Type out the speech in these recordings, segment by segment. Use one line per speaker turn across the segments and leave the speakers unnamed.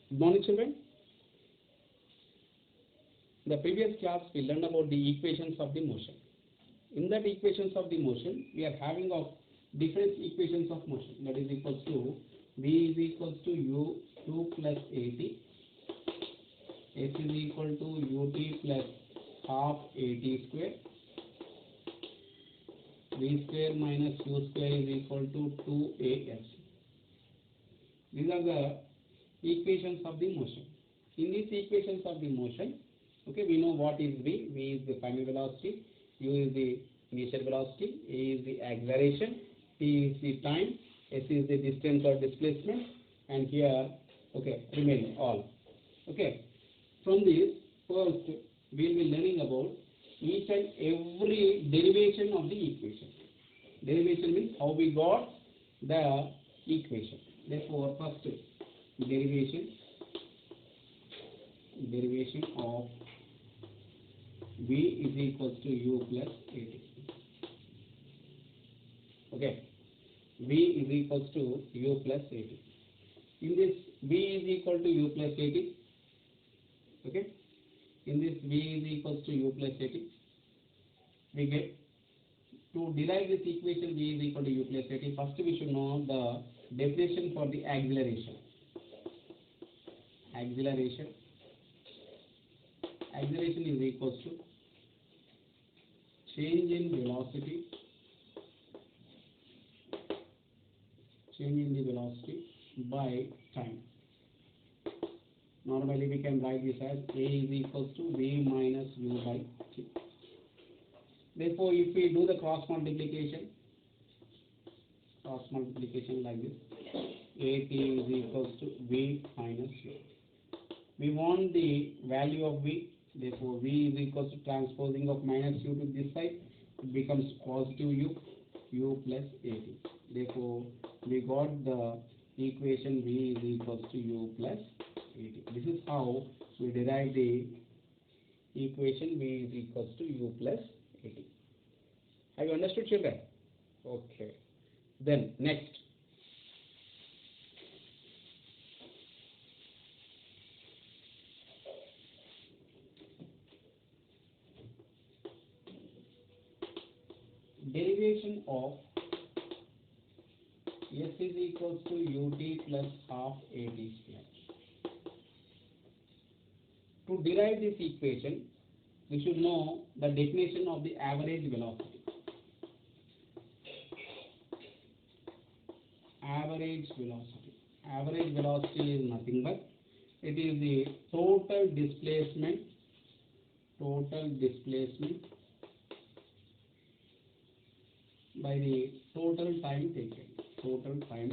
Good morning, children. In the previous class, we learned about the equations of the motion. In that equations of the motion, we are having of different equations of motion. That is equals to v is equals to u2 plus at, s is equal to ut plus half at square, v square minus u square is equal to 2as. These are the equations of the motion. In these equations of the motion, okay, we know what is v. V is the final velocity, u is the initial velocity, a is the acceleration, t is the time, s is the distance or displacement, and here, okay, remain all. Okay. From this, first we will be learning about each and every derivation of the equation. Derivation means how we got the equation. Therefore, first derivation of v is equals to u plus at. Okay, v is equals to u plus at. In this, v is equal to u plus at. Okay, in this v is equals to u plus at. We get to derive this equation v is equal to u plus at. First, we should know the definition for the acceleration. Acceleration is equals to change in velocity by time. Normally we can write this as a is equals to v minus u by t. Therefore, if we do the cross multiplication like this, at is equals to v minus u. We want the value of v. Therefore, v is equals to transposing of minus u to this side. It becomes positive u plus at. Therefore, we got the equation v is equals to u plus at. This is how we derive the equation v is equals to u plus at. Have you understood, children? Okay. Then next. Derivation of s is equals to ut plus half at square. To derive this equation, we should know the definition of the average velocity. Average velocity is nothing but it is the total displacement by the total time taken. Total time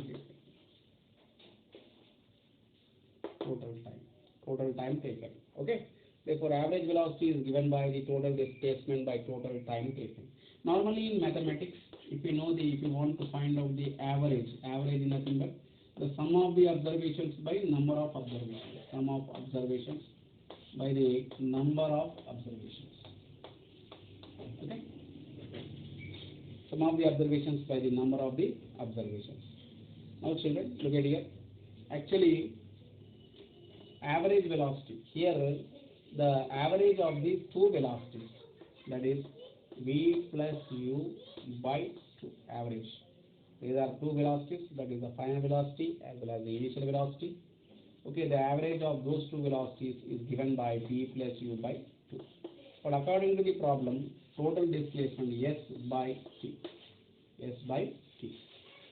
taken. Okay. Therefore, average velocity is given by the total displacement by total time taken. Normally in mathematics, if you want to find out the average is nothing but the sum of the observations by number of observations. Sum of observations by the number of observations. Okay. Sum of the observations by the number of the observations. Now, children, look at here. Actually, average velocity. Here, the average of these two velocities, that is v plus u by 2 average. These are two velocities, that is the final velocity as well as the initial velocity. Okay, the average of those two velocities is given by v plus u by 2. But according to the problem, total displacement s by t.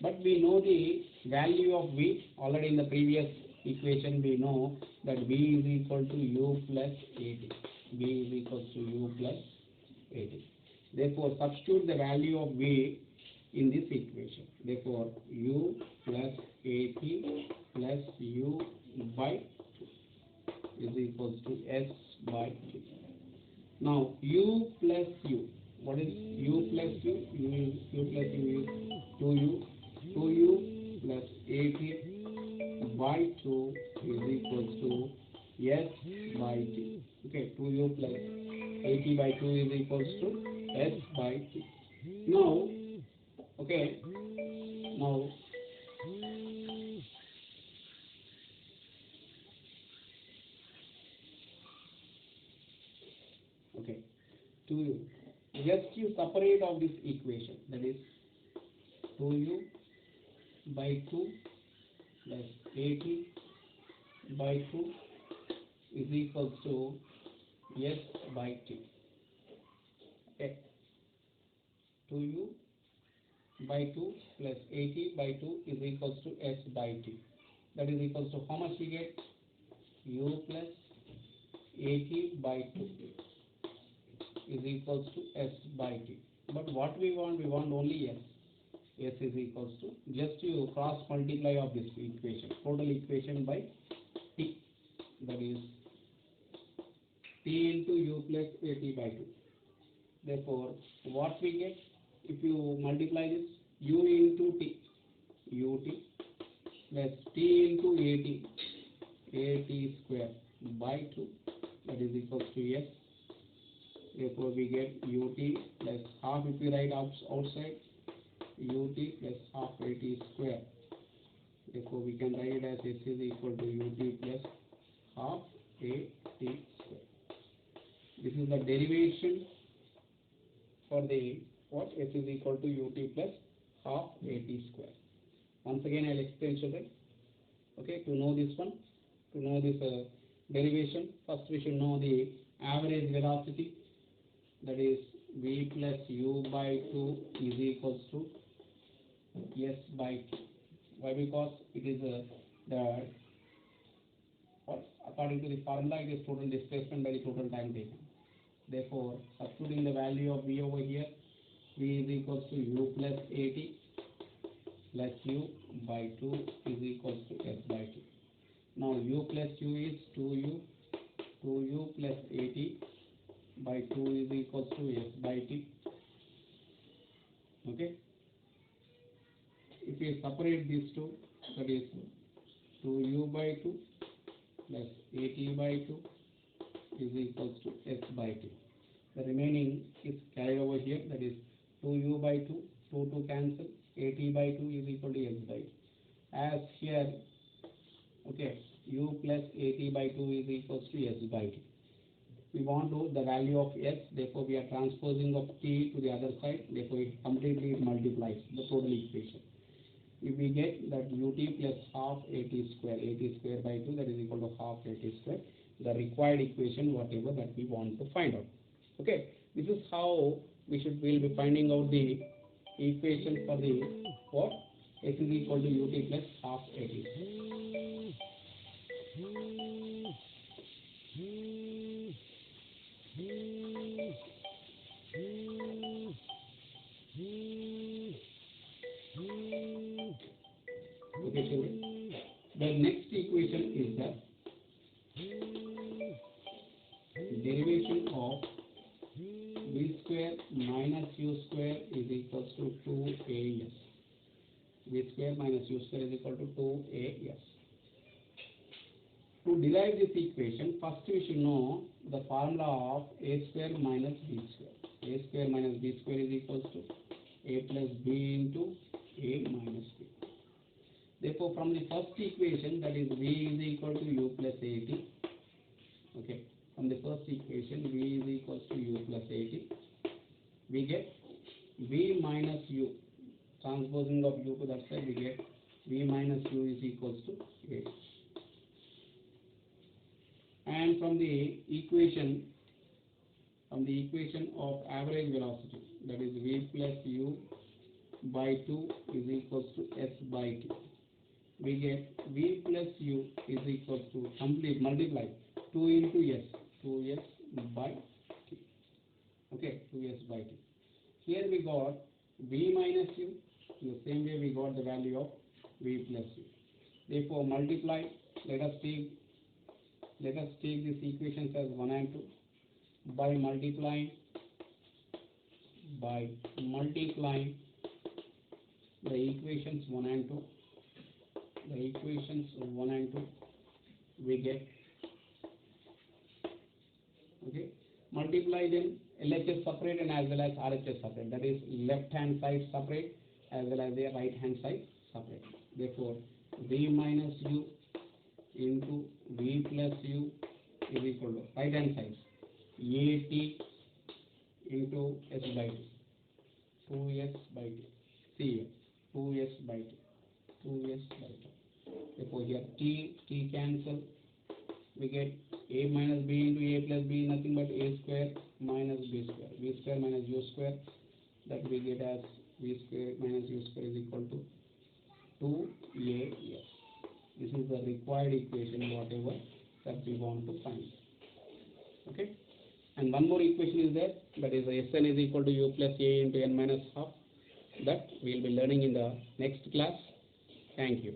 But we know the value of v already in the previous equation. We know that v is equal to u plus at. Therefore, substitute the value of v in this equation. Therefore, u plus at plus u by 2 is equals to s by t. Now, u plus u. What is u plus u? U plus u is 2u plus at by 2 is equals to s by t. Okay, 2u plus at by 2 is equals to s by t. Now, okay, now 2u. Just you separate of this equation, that is 2u by 2 plus 80 by 2 is equals to s by t. Okay. 2u by 2 plus 80 by 2 is equals to s by t. That is equals to how much we get? U plus 80 by 2 is equals to s by t. But what we want only s. S is equals to, just you cross multiply of this equation, total equation by t, that is t into u plus 80 by 2. Therefore, what we get, if you multiply this, u into t, ut plus t into 80, at square by 2, that is equals to s. Therefore, we get ut plus half, if we write outside, ut plus half 80 square. Therefore, we can write it as s is equal to ut plus half 80 square. This is the derivation for the what? S is equal to ut plus half 80 square. Once again, I'll explain, children. Okay, to know this one, to know this derivation, first we should know the average velocity, that is v plus u by 2 is equals to s by t. Why? Because it is according to the formula, it is total displacement by the total time taken. Therefore, substituting the value of v over here, v is equals to u plus 80 plus u by 2 is equals to s by t. Now u plus u is 2u plus 80 by 2 is equals to s by t. Okay. If you separate these two, that is 2u by 2 plus 80 by 2 is equals to s by t. The remaining is carried over here, that is 2u by 2, 2 cancel, 80 by 2 is equal to s by t. As here, okay, u plus 80 by 2 is equals to s by t. We want to the value of s, therefore we are transposing of t to the other side, therefore it completely multiplies the total equation. If we get that ut plus half 80 square by 2, that is equal to half 80 square, the required equation whatever that we want to find out. Okay, this is how we'll be finding out the equation for the what? S is equal to ut plus half 80. Okay, children. The next equation is the derivation of v square minus u square is equals to 2as. V square minus u square is equal to 2as. To derive this equation, first we should know the formula of a square minus b square. A square minus b square is equals to a plus b into a minus b. Therefore, from the first equation, that is v is equal to u plus 80. Okay, from the first equation, v is equals to u plus 80. We get v minus u. Transposing of u to that side, we get v minus u is equals to 8. And from the equation of average velocity, that is v plus u by 2 is equals to s by t. We get v plus u is equals to complete multiply 2 into s, 2s by t. Okay, 2s by t. Here we got v minus u. In the same way we got the value of v plus u. Therefore, multiply. Let us take these equations as 1 and 2 by multiplying the equations 1 and 2. The equations 1 and 2 we get. Okay, multiply them, LHS separate and as well as RHS separate. That is left hand side separate as well as the right hand side separate. Therefore, v minus u into v plus u is equal to right hand side at into s by t. 2s by t. See here, 2s by t. 2s by t. Therefore here t cancel. We get a minus b into a plus b, nothing but a square minus b square. B square minus u square. That we get as b square minus u square is equal to 2as. This is the required equation, whatever that we want to find. Okay. And one more equation is there, that is Sn is equal to u plus a into n minus half. That we will be learning in the next class. Thank you.